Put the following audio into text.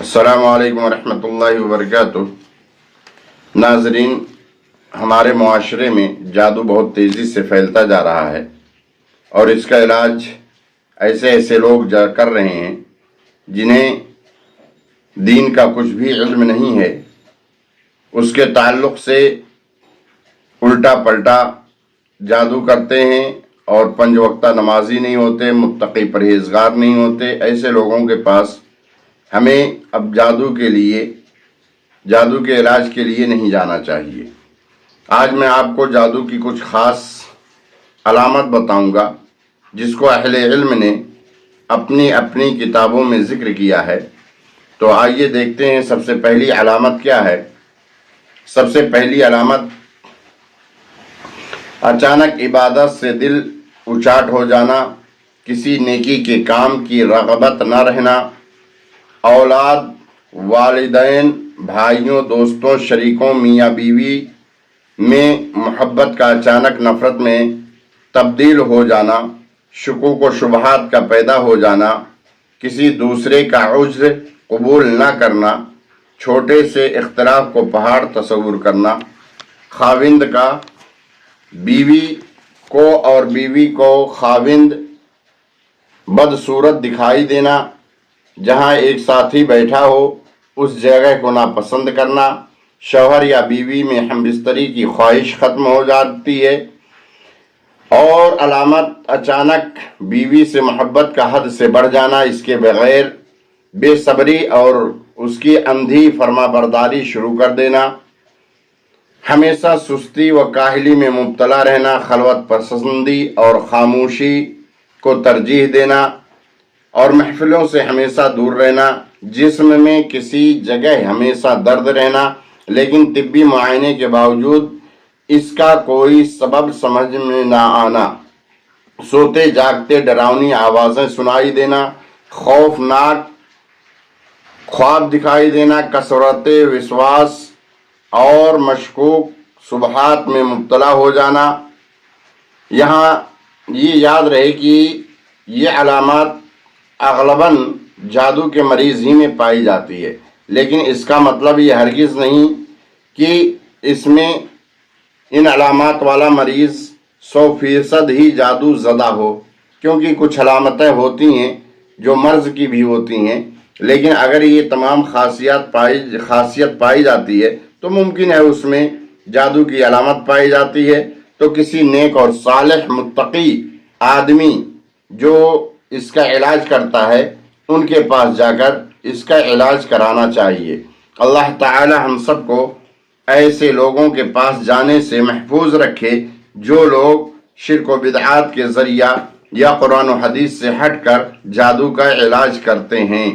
السلام علیکم ورحمۃ اللہ وبرکاتہ۔ ناظرین، ہمارے معاشرے میں جادو بہت تیزی سے پھیلتا جا رہا ہے اور اس کا علاج ایسے لوگ کر رہے ہیں جنہیں دین کا کچھ بھی علم نہیں ہے، اس کے تعلق سے الٹا پلٹا جادو کرتے ہیں اور 5 وقتہ نمازی نہیں ہوتے، متقی پرہیزگار نہیں ہوتے۔ ایسے لوگوں کے پاس ہمیں اب جادو کے علاج کے لیے نہیں جانا چاہیے۔ آج میں آپ کو جادو کی کچھ خاص علامت بتاؤں گا جس کو اہل علم نے اپنی کتابوں میں ذکر کیا ہے۔ تو آئیے دیکھتے ہیں سب سے پہلی علامت کیا ہے۔ سب سے پہلی علامت اچانک عبادت سے دل اچاٹ ہو جانا، کسی نیکی کے کام کی رغبت نہ رہنا، اولاد، والدین، بھائیوں، دوستوں، شریکوں، میاں بیوی میں محبت کا اچانک نفرت میں تبدیل ہو جانا، شکوک و شبہات کا پیدا ہو جانا، کسی دوسرے کا عذر قبول نہ کرنا، چھوٹے سے اختلاف کو پہاڑ تصور کرنا، خاوند کا بیوی کو اور بیوی کو خاوند بدصورت دکھائی دینا، جہاں ایک ساتھی بیٹھا ہو اس جگہ کو ناپسند کرنا، شوہر یا بیوی میں ہم بستری کی خواہش ختم ہو جاتی ہے۔ اور علامت اچانک بیوی سے محبت کا حد سے بڑھ جانا، اس کے بغیر بے صبری اور اس کی اندھی فرما برداری شروع کر دینا، ہمیشہ سستی و کاہلی میں مبتلا رہنا، خلوت پسندی اور خاموشی کو ترجیح دینا اور محفلوں سے ہمیشہ دور رہنا، جسم میں کسی جگہ ہمیشہ درد رہنا لیکن طبی معائنے کے باوجود اس کا کوئی سبب سمجھ میں نہ آنا، سوتے جاگتے ڈراؤنی آوازیں سنائی دینا، خوفناک خواب دکھائی دینا، کثرت وسواس اور مشکوک شبہات میں مبتلا ہو جانا۔ یہاں یہ یاد رہے کہ یہ علامات اغلباً جادو کے مریض ہی میں پائی جاتی ہے، لیکن اس کا مطلب یہ ہرگز نہیں کہ اس میں ان علامات والا مریض 100% ہی جادو زدہ ہو، کیونکہ کچھ علامتیں ہوتی ہیں جو مرض کی بھی ہوتی ہیں، لیکن اگر یہ تمام خاصیت پائی جاتی ہے تو ممکن ہے اس میں جادو کی علامت پائی جاتی ہے۔ تو کسی نیک اور صالح متقی آدمی جو اس کا علاج کرتا ہے ان کے پاس جا کر اس کا علاج کرانا چاہیے۔ اللہ تعالی ہم سب کو ایسے لوگوں کے پاس جانے سے محفوظ رکھے جو لوگ شرک و بدعات کے ذریعہ یا قرآن و حدیث سے ہٹ کر جادو کا علاج کرتے ہیں۔